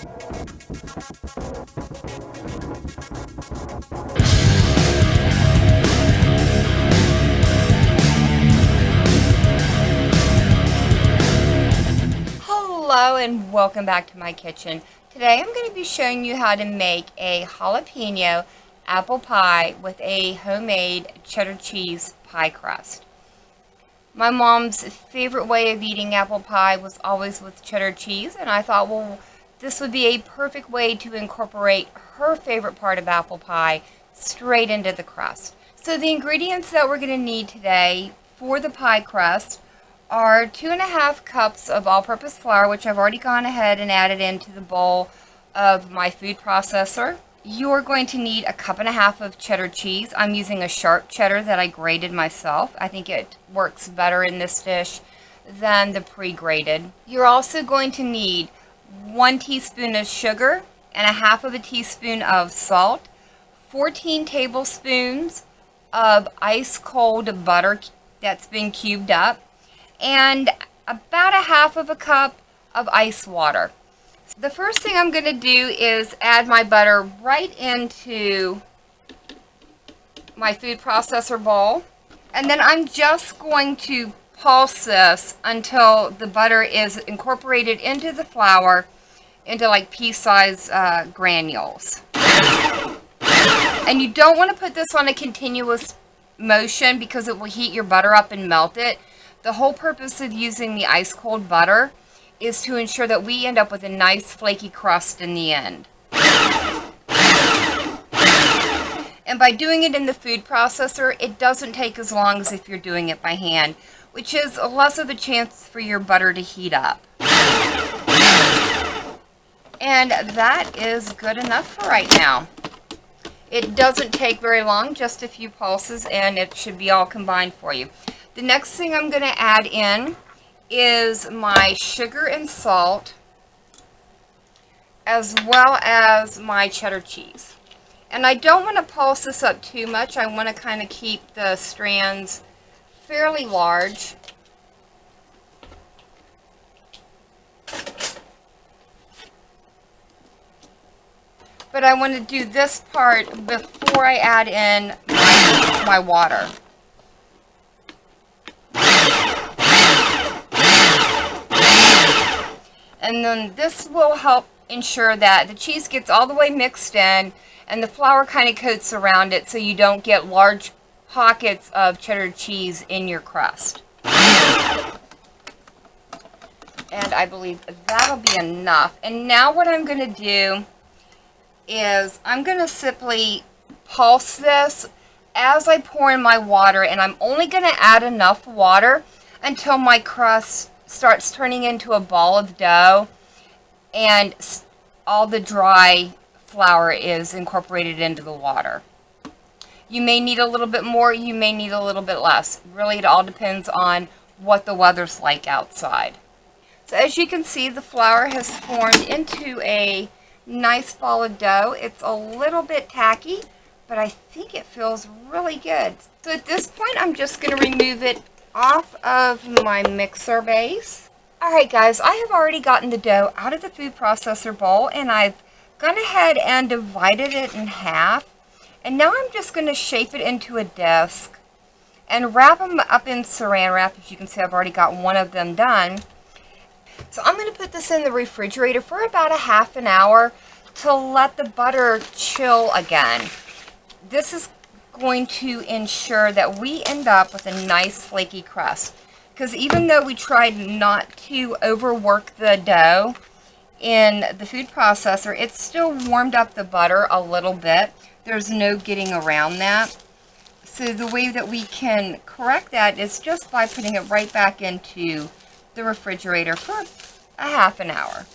Hello and welcome back to my kitchen. Today I'm going to be showing you how to make a jalapeno apple pie with a homemade cheddar cheese pie crust. My mom's favorite way of eating apple pie was always with cheddar cheese, and I thought, well, this would be a perfect way to incorporate her favorite part of apple pie straight into the crust. So the ingredients that we're going to need today for the pie crust are 2.5 cups of all-purpose flour, which I've already gone ahead and added into the bowl of my food processor. You're going to need 1.5 cups of cheddar cheese. I'm using a sharp cheddar that I grated myself. I think it works better in this dish than the pre-grated. You're also going to need 1 teaspoon of sugar and 1/2 teaspoon of salt, 14 tablespoons of ice cold butter that's been cubed up, and about 1/2 cup of ice water. The first thing I'm going to do is add my butter right into my food processor bowl, and then I'm just going to pulse this until the butter is incorporated into the flour into like pea-sized granules. And you don't want to put this on a continuous motion because it will heat your butter up and melt it. The whole purpose of using the ice cold butter is to ensure that we end up with a nice flaky crust in the end. And by doing it in the food processor, it doesn't take as long as if you're doing it by hand, which is less of a chance for your butter to heat up. And that is good enough for right now. It doesn't take very long, just a few pulses, and it should be all combined for you. The next thing I'm going to add in is my sugar and salt, as well as my cheddar cheese. And I don't want to pulse this up too much. I want to kind of keep the strands fairly large. But I want to do this part before I add in my water. And then this will help ensure that the cheese gets all the way mixed in and the flour kind of coats around it so you don't get large pockets of cheddar cheese in your crust. And I believe that'll be enough. And now what I'm going to do is I'm going to simply pulse this as I pour in my water, and I'm only going to add enough water until my crust starts turning into a ball of dough and all the dry flour is incorporated into the water. You may need a little bit more, you may need a little bit less. Really, it all depends on what the weather's like outside. So as you can see, the flour has formed into a nice ball of dough. It's a little bit tacky, but I think it feels really good. So at this point, I'm just going to remove it off of my mixer base. Alright guys, I have already gotten the dough out of the food processor bowl, and I've gone ahead and divided it in half. And now I'm just going to shape it into a disc and wrap them up in saran wrap. As you can see, I've already got one of them done. So I'm going to put this in the refrigerator for about 1/2 hour to let the butter chill again. This is going to ensure that we end up with a nice flaky crust. Because even though we tried not to overwork the dough in the food processor, it still warmed up the butter a little bit. There's no getting around that. So the way that we can correct that is just by putting it right back into the refrigerator for 1/2 hour.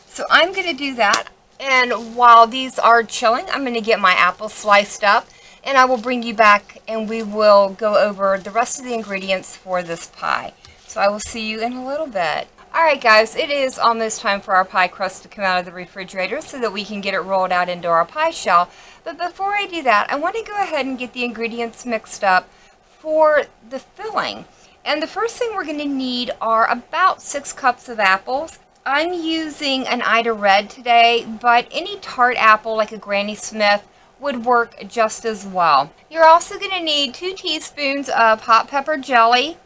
So I'm going to do that, and while these are chilling, I'm going to get my apples sliced up, and I will bring you back and we will go over the rest of the ingredients for this pie. So I will see you in a little bit. Alright guys, it is almost time for our pie crust to come out of the refrigerator so that we can get it rolled out into our pie shell. But before I do that, I want to go ahead and get the ingredients mixed up for the filling. And the first thing we're going to need are about 6 cups of apples, I'm using an Ida Red today, but any tart apple like a Granny Smith would work just as well. You're also going to need 2 teaspoons of hot pepper jelly,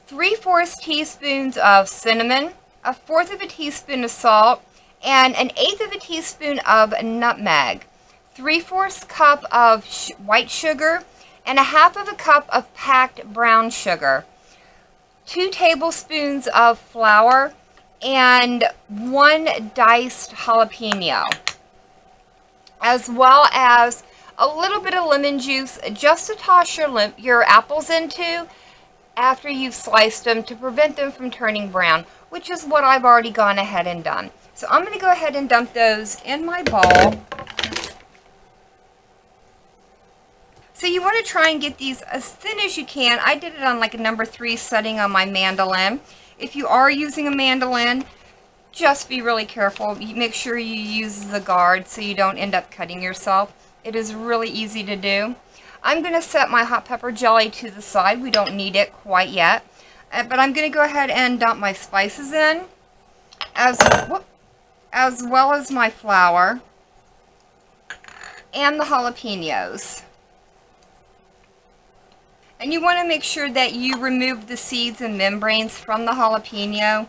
3/4 teaspoons of cinnamon, 1/4 of a teaspoon of salt, and 1/8 of a teaspoon of nutmeg, 3/4 cup of white sugar, and 1/2 of a cup of packed brown sugar, 2 tablespoons of flour, and 1 diced jalapeno, as well as a little bit of lemon juice just to toss your apples into after you've sliced them to prevent them from turning brown, which is what I've already gone ahead and done. So I'm going to go ahead and dump those in my bowl. So you want to try and get these as thin as you can. I did it on like a number 3 setting on my mandolin. If you are using a mandolin, just be really careful. Make sure you use the guard so you don't end up cutting yourself. It is really easy to do. I'm going to set my hot pepper jelly to the side. We don't need it quite yet. But I'm going to go ahead and dump my spices in, as well as my flour and the jalapenos. And you want to make sure that you remove the seeds and membranes from the jalapeno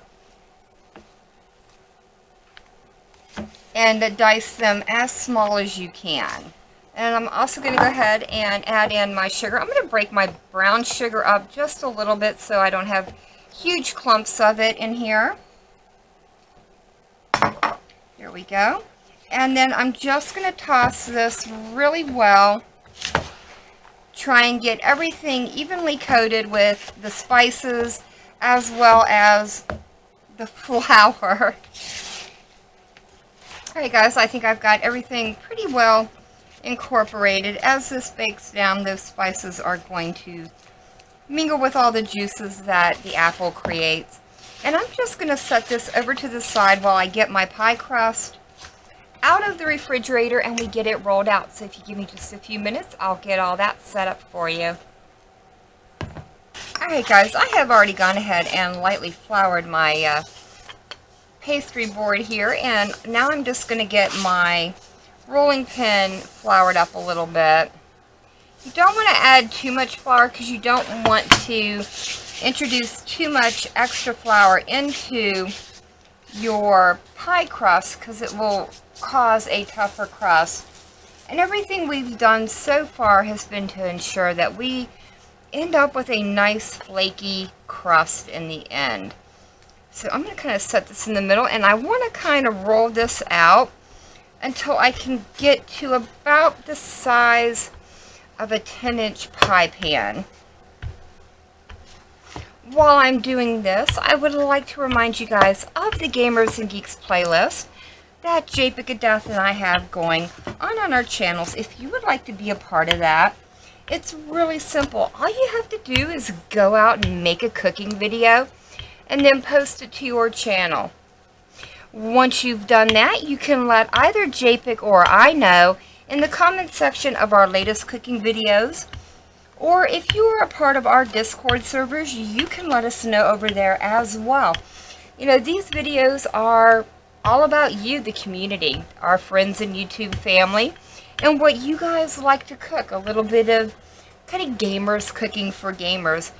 and dice them as small as you can. And I'm also going to go ahead and add in my sugar. I'm going to break my brown sugar up just a little bit so I don't have huge clumps of it in here. Here we go. And then I'm just going to toss this really well. Try and get everything evenly coated with the spices as well as the flour. Alright guys, I think I've got everything pretty well incorporated. As this bakes down, those spices are going to mingle with all the juices that the apple creates. And I'm just going to set this over to the side while I get my pie crust out of the refrigerator and we get it rolled out. So if you give me just a few minutes, I'll get all that set up for you. Alright guys, I have already gone ahead and lightly floured my pastry board here, and now I'm just going to get my rolling pin floured up a little bit. You don't want to add too much flour because you don't want to introduce too much extra flour into your pie crust because it will cause a tougher crust. And everything we've done so far has been to ensure that we end up with a nice flaky crust in the end. So I'm going to kind of set this in the middle, and I want to kind of roll this out until I can get to about the size of a 10-inch pie pan. While I'm doing this, I would like to remind you guys of the Gamers and Geeks playlist that JPick of Death and I have going on our channels. If you would like to be a part of that, it's really simple. All you have to do is go out and make a cooking video and then post it to your channel. Once you've done that, you can let either JPick or I know in the comment section of our latest cooking videos. Or if you are a part of our Discord servers, you can let us know over there as well. You know, these videos are all about you, the community, our friends and YouTube family, and what you guys like to cook. A little bit of kind of gamers cooking for gamers.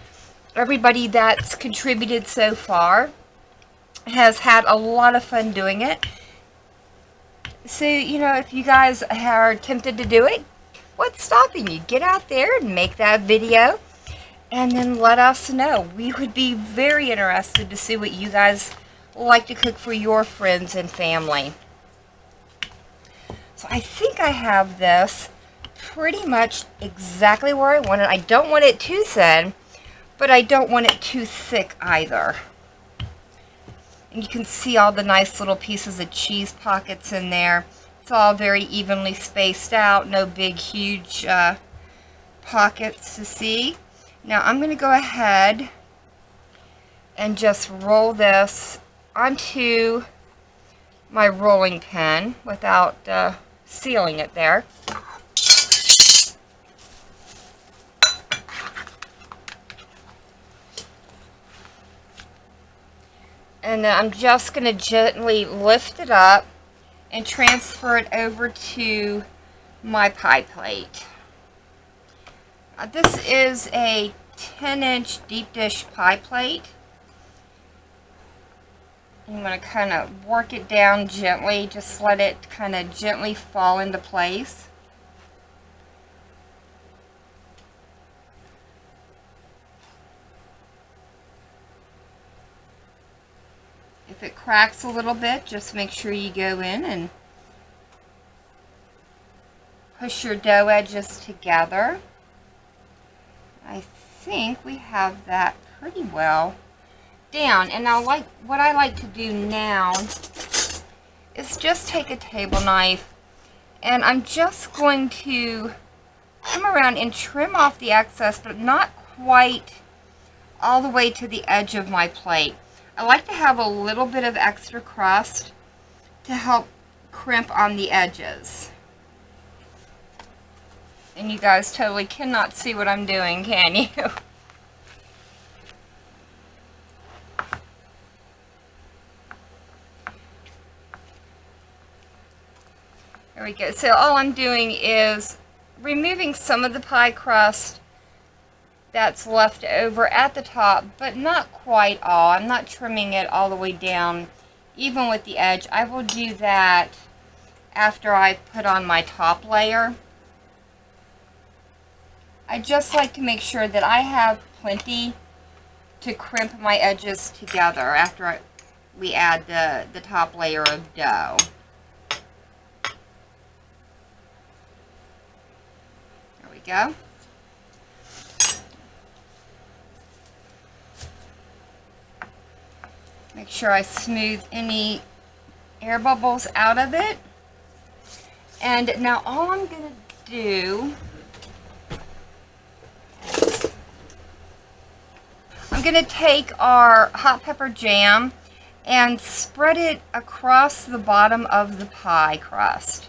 Everybody that's contributed so far has had a lot of fun doing it. So, you know, if you guys are tempted to do it, what's stopping you? Get out there and make that video and then let us know. We would be very interested to see what you guys like to cook for your friends and family. So I think I have this pretty much exactly where I want it. I don't want it too thin, but I don't want it too thick either. And you can see all the nice little pieces of cheese pockets in there. It's all very evenly spaced out, no big huge pockets to see. Now I'm going to go ahead and just roll this onto my rolling pin without sealing it there. And then I'm just going to gently lift it up and transfer it over to my pie plate. This is a 10-inch deep dish pie plate. I'm going to kind of work it down gently, just let it kind of gently fall into place. If it cracks a little bit, just make sure you go in and push your dough edges together. I think we have that pretty well down. And now, what I like to do now is just take a table knife and I'm just going to come around and trim off the excess, but not quite all the way to the edge of my plate. I like to have a little bit of extra crust to help crimp on the edges. And you guys totally cannot see what I'm doing, can you? There we go. So all I'm doing is removing some of the pie crust that's left over at the top, but not quite all. I'm not trimming it all the way down, even with the edge. I will do that after I put on my top layer. I just like to make sure that I have plenty to crimp my edges together after we add the top layer of dough. There we go. Make sure I smooth any air bubbles out of it. And now all I'm going to do, I'm going to take our hot pepper jam and spread it across the bottom of the pie crust.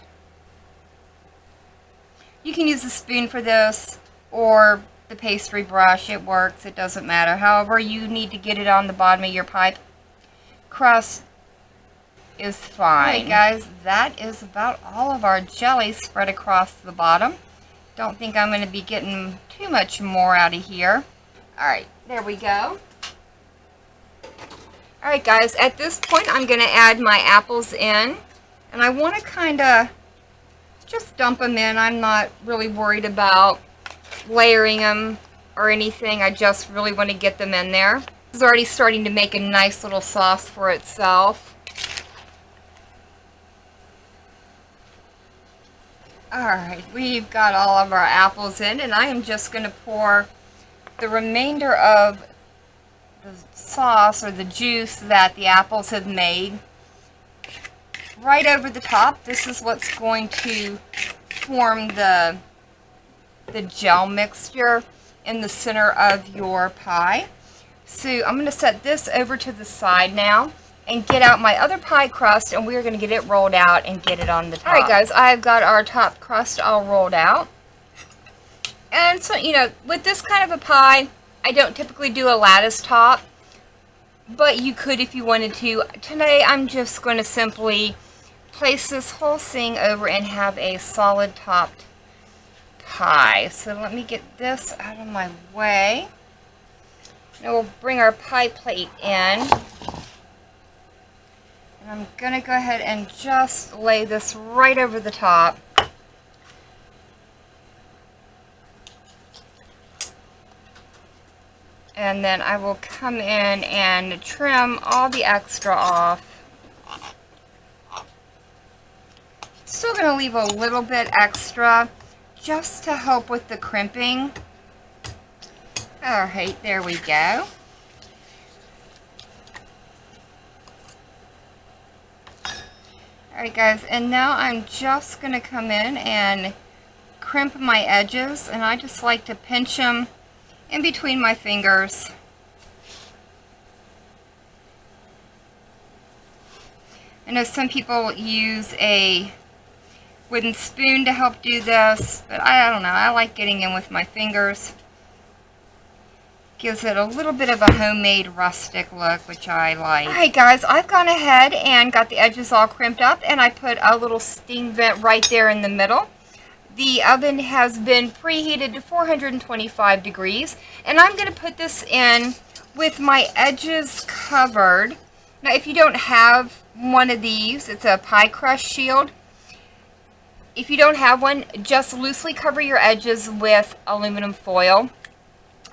You can use a spoon for this or the pastry brush. It works. It doesn't matter. However you need to get it on the bottom of your pie crust is fine. Alright guys, that is about all of our jelly spread across the bottom. Don't think I'm going to be getting too much more out of here. Alright, there we go. Alright guys, at this point I'm going to add my apples in. And I want to kind of just dump them in. I'm not really worried about layering them or anything. I just really want to get them in there. It's already starting to make a nice little sauce for itself. Alright, we've got all of our apples in, and I am just going to pour the remainder of the sauce or the juice that the apples have made right over the top. This is what's going to form the gel mixture in the center of your pie. So I'm going to set this over to the side now and get out my other pie crust, and we're going to get it rolled out and get it on the top. Alright guys, I've got our top crust all rolled out. And so, you know, with this kind of a pie, I don't typically do a lattice top, but you could if you wanted to. Today I'm just going to simply place this whole thing over and have a solid topped pie. So let me get this out of my way. Now we'll bring our pie plate in. And I'm going to go ahead and just lay this right over the top. And then I will come in and trim all the extra off. Still going to leave a little bit extra just to help with the crimping. Alright, there we go. Alright guys, and now I'm just going to come in and crimp my edges, and I just like to pinch them in between my fingers. I know some people use a wooden spoon to help do this, but I don't know, I like getting in with my fingers. Gives it a little bit of a homemade rustic look, which I like. Alright guys, I've gone ahead and got the edges all crimped up, and I put a little steam vent right there in the middle. The oven has been preheated to 425 degrees, and I'm going to put this in with my edges covered. Now if you don't have one of these, it's a pie crust shield. If you don't have one, just loosely cover your edges with aluminum foil.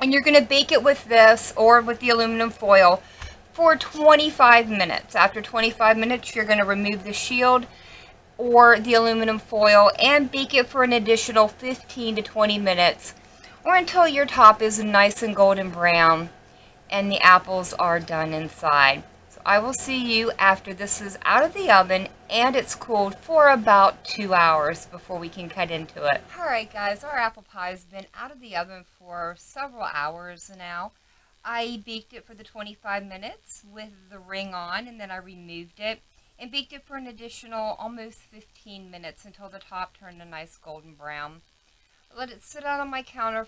And you're going to bake it with this or with the aluminum foil for 25 minutes. After 25 minutes, you're going to remove the shield or the aluminum foil and bake it for an additional 15 to 20 minutes, or until your top is nice and golden brown and the apples are done inside. So I will see you after this is out of the oven and it's cooled for about 2 hours before we can cut into it. Alright guys, our apple pie has been out of the oven for several hours now. I baked it for the 25 minutes with the ring on, and then I removed it and baked it for an additional almost 15 minutes until the top turned a nice golden brown. I let it sit out on my counter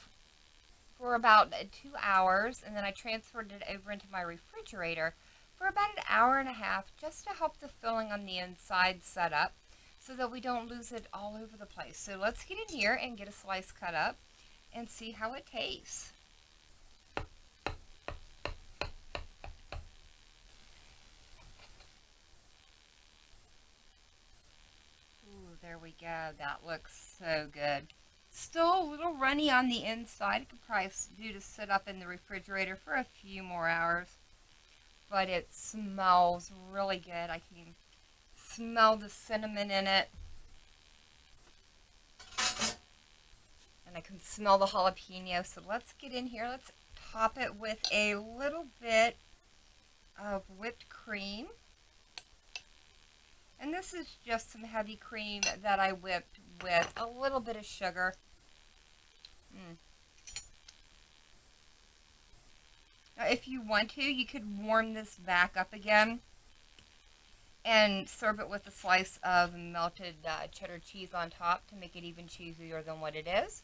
for about 2 hours, and then I transferred it over into my refrigerator for about an hour and a half, just to help the filling on the inside set up so that we don't lose it all over the place. So let's get in here and get a slice cut up and see how it tastes. Ooh, there we go. That looks so good. Still a little runny on the inside. It could probably do to sit up in the refrigerator for a few more hours. But it smells really good. I can smell the cinnamon in it. And I can smell the jalapeno. So let's get in here. Let's top it with a little bit of whipped cream. And this is just some heavy cream that I whipped with a little bit of sugar. Now, if you want to, you could warm this back up again and serve it with a slice of melted cheddar cheese on top to make it even cheesier than what it is.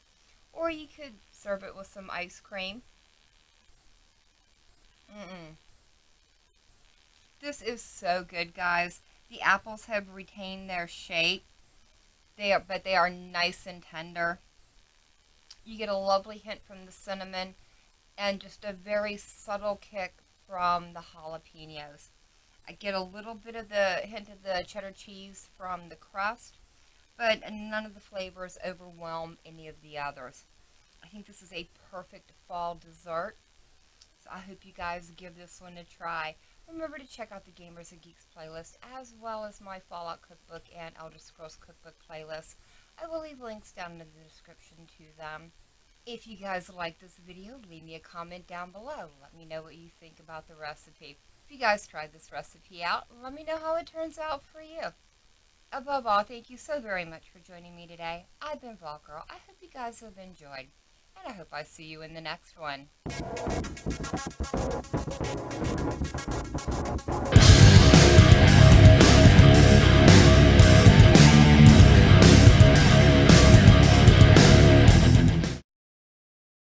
Or you could serve it with some ice cream. This is so good, guys. The apples have retained their shape, but they are nice and tender. You get a lovely hint from the cinnamon and just a very subtle kick from the jalapenos. I get a little bit of the hint of the cheddar cheese from the crust, but none of the flavors overwhelm any of the others. I think this is a perfect fall dessert, so I hope you guys give this one a try. Remember to check out the Gamers and Geeks playlist, as well as my Fallout Cookbook and Elder Scrolls Cookbook playlist. I will leave links down in the description to them. If you guys like this video, leave me a comment down below. Let me know what you think about the recipe. If you guys tried this recipe out, let me know how it turns out for you. Above all, thank you so very much for joining me today. I've been Volgirl. I hope you guys have enjoyed, and I hope I see you in the next one.